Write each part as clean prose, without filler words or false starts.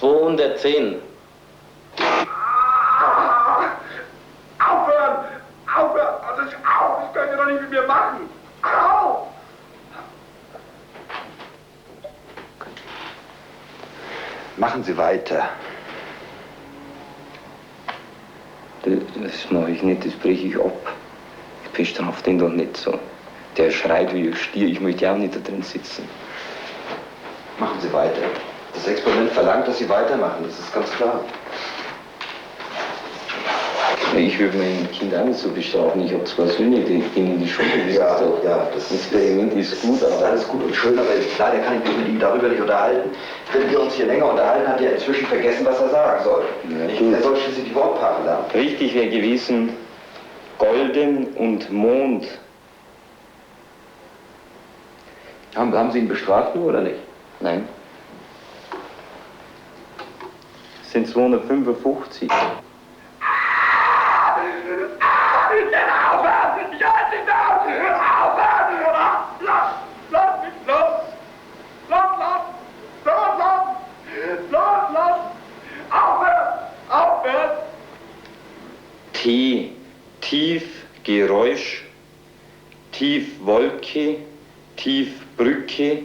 210. Aufhören! Aufhören! Also, das könnt ihr doch nicht mit mir machen! Au! Machen Sie weiter. Das mache ich nicht, das breche ich ab. Ich bestrafe den doch nicht so. Der schreit wie ein Stier, ich möchte auch nicht da drin sitzen. Machen Sie weiter. Das Experiment verlangt, dass Sie weitermachen, das ist ganz klar. Ich würde mein Kind auch nicht so bestrafen. Ich habe zwei Söhne, die gehen in die Schule. Das Experiment ist gut, das ist alles gut und schön, aber leider kann ich mich mit Ihnen darüber nicht unterhalten. Wenn wir uns hier länger unterhalten, hat er inzwischen vergessen, was er sagen soll. Er soll schließlich die Wortpaare lernen. Richtig wäre gewesen, Golden und Mond. Haben Sie ihn bestraft nur oder nicht? Nein. Es sind 255. T, tief Geräusch, tief Wolke, tief Brücke.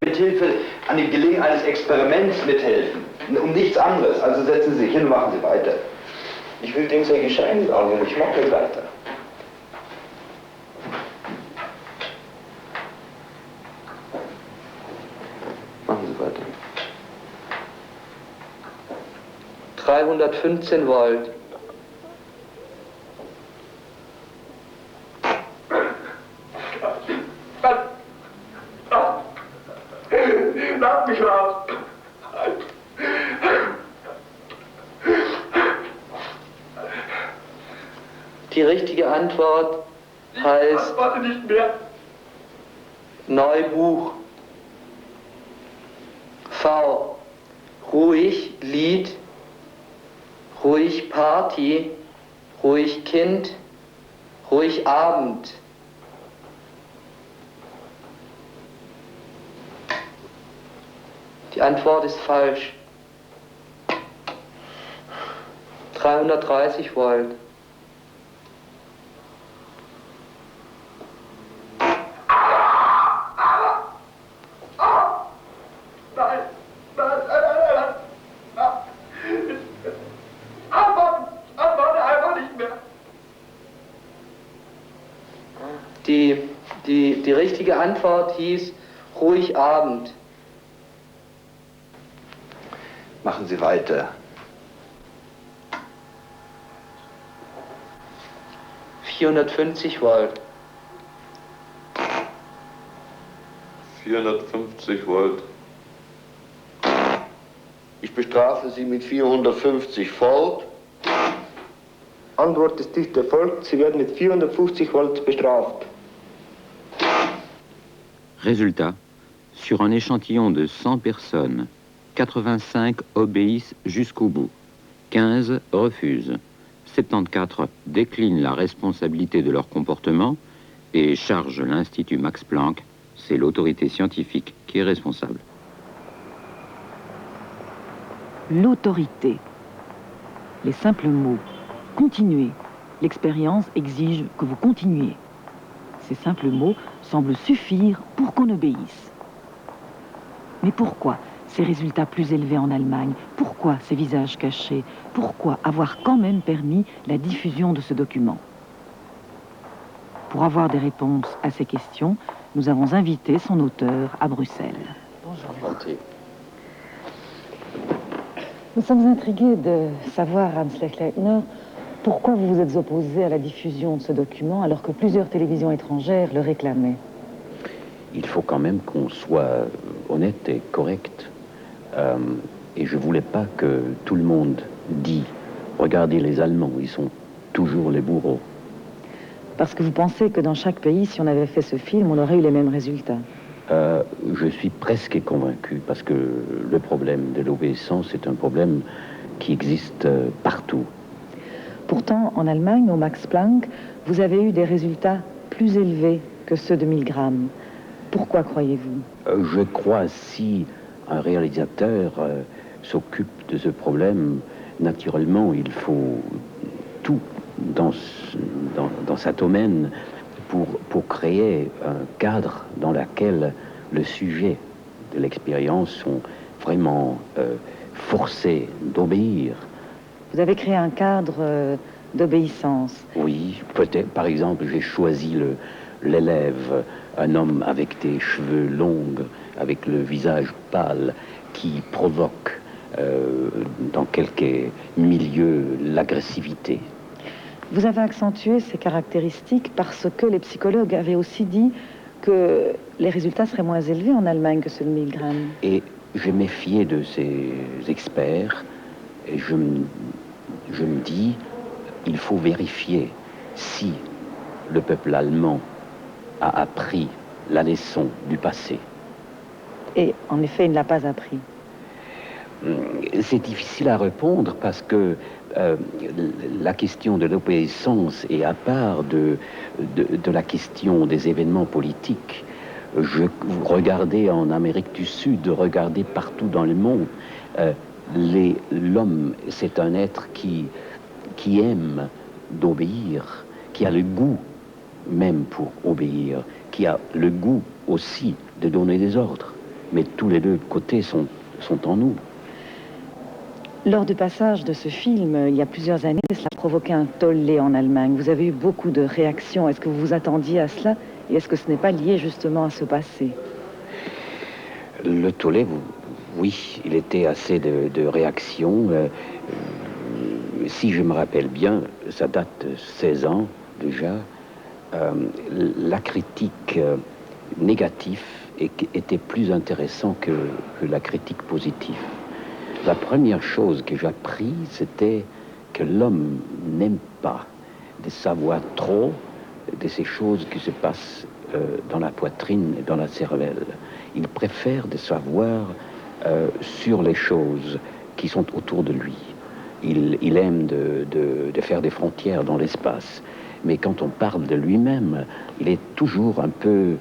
Mit Hilfe an dem Gelingen eines Experiments mithelfen. Um nichts anderes. Also setzen Sie sich hin und machen Sie weiter. Ich will dem sehr gescheit sagen, ich mache nicht weiter. Machen Sie weiter. 315 Volt. Lass mich raus! Die richtige Antwort heißt Warte nicht mehr. Neubuch. V. Ruhig Lied, ruhig Party, ruhig Kind, ruhig Abend. Die Antwort ist falsch. 330 Volt. Die richtige Antwort hieß ruhig Abend. Machen Sie weiter. 450 Volt. 450 Volt. Ich bestrafe Sie mit 450 Volt. Antwort ist nicht erfolgt. Sie werden mit 450 Volt bestraft. Résultat, sur un échantillon de 100 personnes, 85 obéissent jusqu'au bout, 15 refusent, 74 déclinent la responsabilité de leur comportement et chargent l'Institut Max Planck, c'est l'autorité scientifique qui est responsable. L'autorité. Les simples mots. Continuez. L'expérience exige que vous continuiez. Ces simples mots semblent suffire pour qu'on obéisse. Mais pourquoi ces résultats plus élevés en Allemagne? Pourquoi ces visages cachés? Pourquoi avoir quand même permis la diffusion de ce document? Pour avoir des réponses à ces questions, nous avons invité son auteur à Bruxelles. Bonjour. Nous sommes intrigués de savoir, Hans Lechleitner, pourquoi vous vous êtes opposé à la diffusion de ce document alors que plusieurs télévisions étrangères le réclamaient. Il faut quand même qu'on soit honnête et correct. Et je voulais pas que tout le monde dise « Regardez les Allemands, ils sont toujours les bourreaux ». Parce que vous pensez que dans chaque pays, si on avait fait ce film, on aurait eu les mêmes résultats. Je suis presque convaincu, parce que le problème de l'obéissance est un problème qui existe partout. Pourtant, en Allemagne, au Max Planck, vous avez eu des résultats plus élevés que ceux de Milgram. Pourquoi croyez-vous? Je crois si un réalisateur s'occupe de ce problème, naturellement, il faut tout dans sa domaine pour créer un cadre dans lequel le sujet de l'expérience sont vraiment forcés d'obéir. Vous avez créé un cadre d'obéissance. Oui, peut-être, par exemple, j'ai choisi l'élève, un homme avec des cheveux longs, avec le visage pâle, qui provoque dans quelques milieux l'agressivité. Vous avez accentué ces caractéristiques parce que les psychologues avaient aussi dit que les résultats seraient moins élevés en Allemagne que ceux de Milgram. Et je méfiais de ces experts et je me dis, il faut vérifier si le peuple allemand a appris la leçon du passé. Et en effet, il ne l'a pas appris. C'est difficile à répondre parce que la question de l'obéissance est à part de la question des événements politiques. Regardez en Amérique du Sud, regardez partout dans le monde, l'homme, c'est un être qui aime d'obéir, qui a le goût même pour obéir, qui a le goût aussi de donner des ordres. Mais tous les deux côtés sont en nous. Lors du passage de ce film, il y a plusieurs années, cela a provoqué un tollé en Allemagne. Vous avez eu beaucoup de réactions. Est-ce que vous vous attendiez à cela? Et est-ce que ce n'est pas lié justement à ce passé? Le tollé, oui, il était assez de réactions. Si je me rappelle bien, ça date de 16 ans déjà. La critique négative était plus intéressante que la critique positive. La première chose que j'ai appris, c'était que l'homme n'aime pas de savoir trop de ces choses qui se passent dans la poitrine et dans la cervelle. Il préfère de savoir sur les choses qui sont autour de lui. Il aime de faire des frontières dans l'espace. Mais quand on parle de lui-même, il est toujours un peu...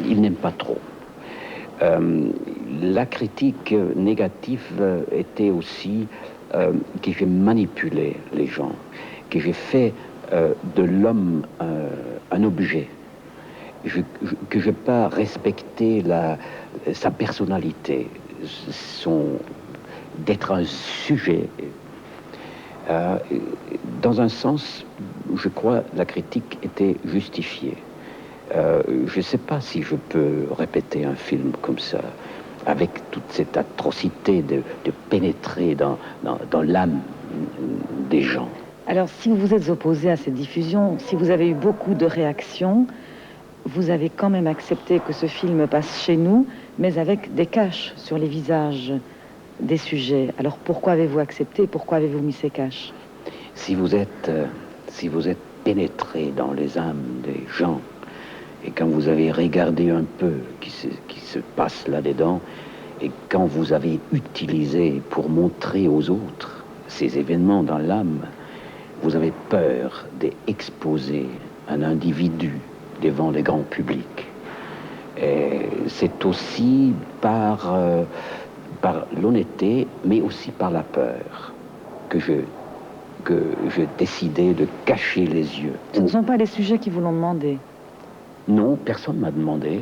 il n'aime pas trop. La critique négative était aussi que j'ai manipulé les gens, que j'ai fait de l'homme un objet, que je n'ai pas respecté sa personnalité, d'être un sujet. Dans un sens, je crois la critique était justifiée. Je ne sais pas si je peux répéter un film comme ça, avec toute cette atrocité de pénétrer dans l'âme des gens. Alors, si vous vous êtes opposé à cette diffusion, si vous avez eu beaucoup de réactions, vous avez quand même accepté que ce film passe chez nous, mais avec des caches sur les visages des sujets. Alors, pourquoi avez-vous accepté? Pourquoi avez-vous mis ces caches? Si vous êtes pénétré dans les âmes des gens, et quand vous avez regardé un peu qui se passe là-dedans, et quand vous avez utilisé pour montrer aux autres ces événements dans l'âme, vous avez peur d'exposer un individu devant les grands publics. Et c'est aussi par l'honnêteté, mais aussi par la peur, que j'ai décidé de cacher les yeux. Ce ne sont pas les sujets qui vous l'ont demandé? Non, personne ne m'a demandé,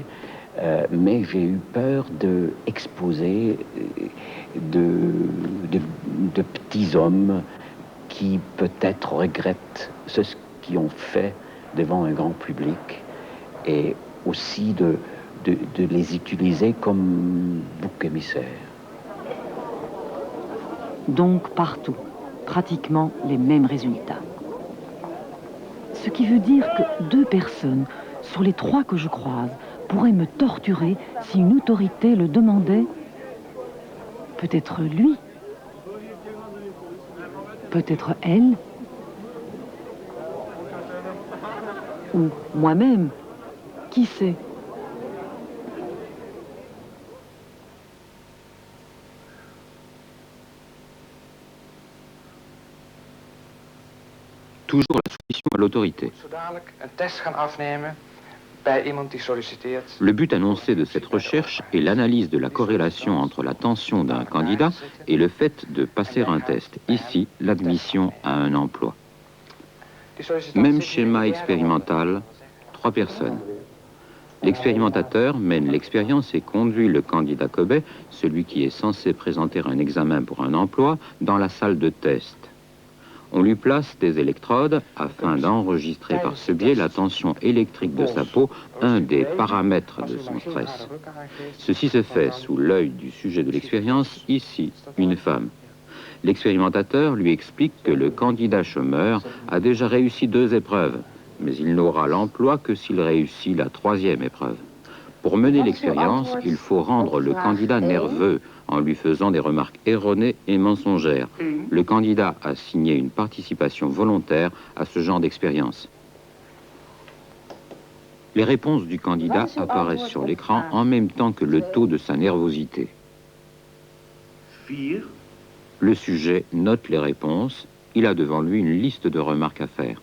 mais j'ai eu peur d'exposer de petits hommes qui peut-être regrettent ce qu'ils ont fait devant un grand public, et aussi de les utiliser comme bouc émissaire. Donc partout, pratiquement les mêmes résultats. Ce qui veut dire que 2 personnes sur les 3 que je croise pourraient me torturer si une autorité le demandait. Peut-être lui, peut-être elle, ou moi-même, qui sait? Toujours la soumission à l'autorité. Zo dadelijk een test gaan afnemen bij iemand die solliciteert. Le but annoncé de cette recherche est l'analyse de la corrélation entre la tension d'un candidat et le fait de passer un test. Ici, l'admission à un emploi. Même schéma expérimental, 3 personnes. L'expérimentateur mène l'expérience et conduit le candidat Kobe, celui qui est censé présenter un examen pour un emploi, dans la salle de test. On lui place des électrodes afin d'enregistrer par ce biais la tension électrique de sa peau, un des paramètres de son stress. Ceci se fait sous l'œil du sujet de l'expérience, ici, une femme. L'expérimentateur lui explique que le candidat chômeur a déjà réussi 2 épreuves, mais il n'aura l'emploi que s'il réussit la 3e épreuve. Pour mener l'expérience, il faut rendre le candidat nerveux en lui faisant des remarques erronées et mensongères. Le candidat a signé une participation volontaire à ce genre d'expérience. Les réponses du candidat apparaissent sur l'écran en même temps que le taux de sa nervosité. Le sujet note les réponses. Il a devant lui une liste de remarques à faire.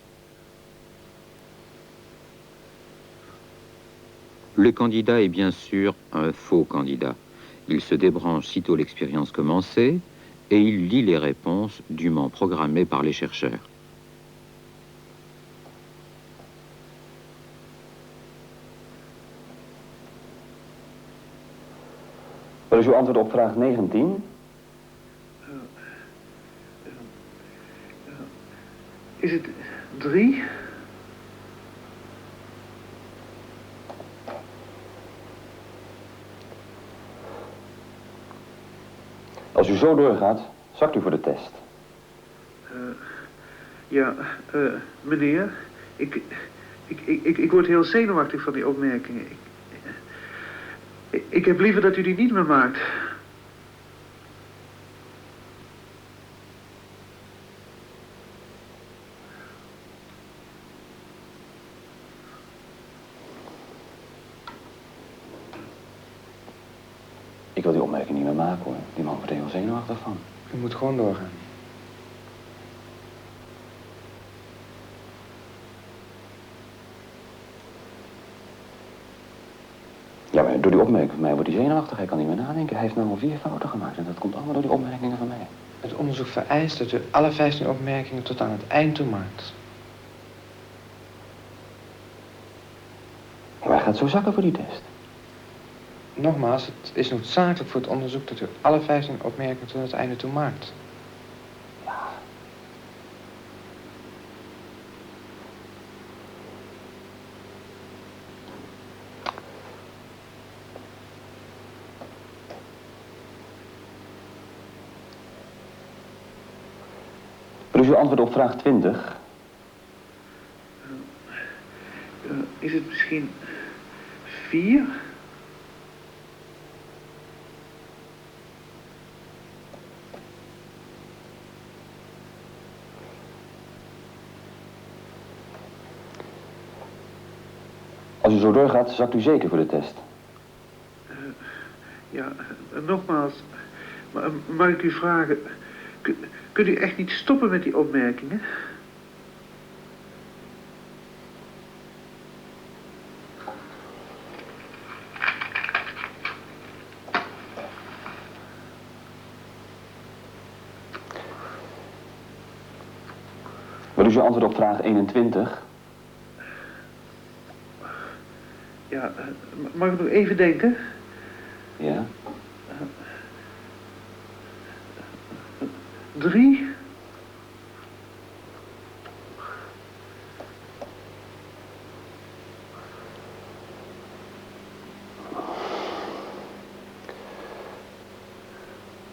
Le candidat est bien sûr un faux candidat. Il se débranche sitôt l'expérience commencée et il lit les réponses dûment programmées par les chercheurs. Wat is uw antwoord op vraag 19? Is het 3? Als u zo doorgaat, zakt u voor de test. Meneer, ik word heel zenuwachtig van die opmerkingen. Ik heb liever dat u die niet meer maakt. Ik wil die opmerking niet meer maken hoor. Die man wordt er heel zenuwachtig van. U moet gewoon doorgaan. Ja, maar door die opmerking van mij wordt hij zenuwachtig. Hij kan niet meer nadenken. Hij heeft nou al 4 fouten gemaakt. En dat komt allemaal door die opmerkingen van mij. Het onderzoek vereist dat u alle 15 opmerkingen tot aan het eind toe maakt. Maar hij gaat zo zakken voor die test. Nogmaals, het is noodzakelijk voor het onderzoek dat u alle 15 opmerkingen tot het einde toe maakt. Ja. Wat is uw antwoord op vraag 20? Is het misschien 4? Als u zo doorgaat, zakt u zeker voor de test. Nogmaals, mag ik u vragen, kunt u echt niet stoppen met die opmerkingen? Wat is uw antwoord op vraag 21? Mag ik nog even denken? Ja. 3?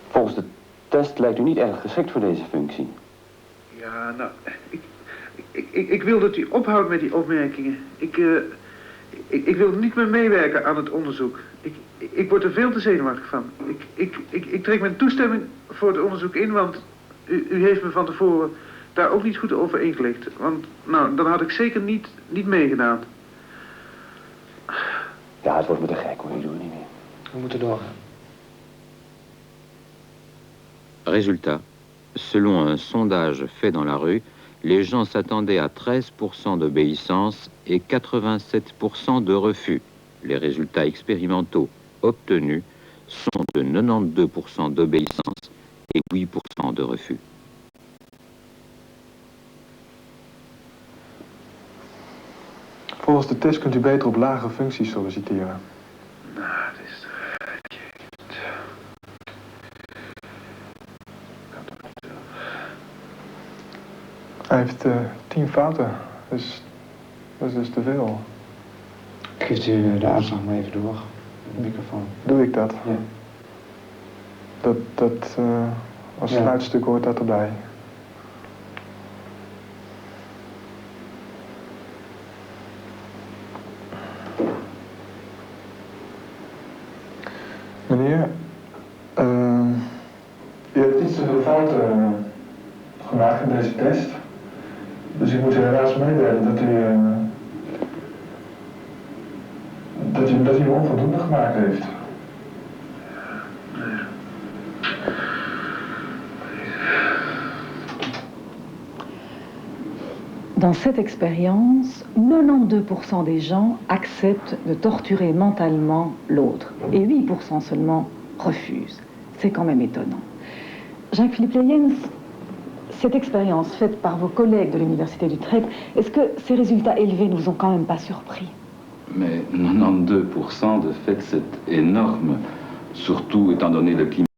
Volgens de test lijkt u niet erg geschikt voor deze functie. Ja, nou, ik wil dat u ophoudt met die opmerkingen. Ik wil niet meer meewerken aan het onderzoek. Ik word er veel te zenuwachtig van. Ik trek mijn toestemming voor het onderzoek in, want u heeft me van tevoren daar ook niet goed over ingelicht. Want, nou, dan had ik zeker niet meegedaan. Ja, het wordt me te gek hoor, ik doe het niet meer. We moeten doorgaan. Résultat, selon un sondage fait dans la rue, les gens s'attendaient à 13% d'obéissance et 87% de refus. Les résultats expérimentaux obtenus sont de 92% d'obéissance et 8% de refus. Volgens de test kunt u beter op lagere functies solliciteren. Nou, het is... Hij heeft 10 fouten, dus dat is dus te veel. Geeft u de uitslag maar even door, de microfoon. Doe ik dat? Ja. Als sluitstuk hoort dat erbij. Meneer, u hebt iets te veel fouten gemaakt in deze test. Dus ik moet u helaas meedelen dat u hem onvoldoende gemaakt heeft. Dans cette expérience, 92% des gens acceptent de torturer mentalement l'autre et 8% seulement refusent. C'est quand même étonnant. Jacques-Philippe Leyens, cette expérience faite par vos collègues de l'Université d'Utrecht, est-ce que ces résultats élevés ne vous ont quand même pas surpris? Mais 92% de fait, c'est énorme, surtout étant donné le climat.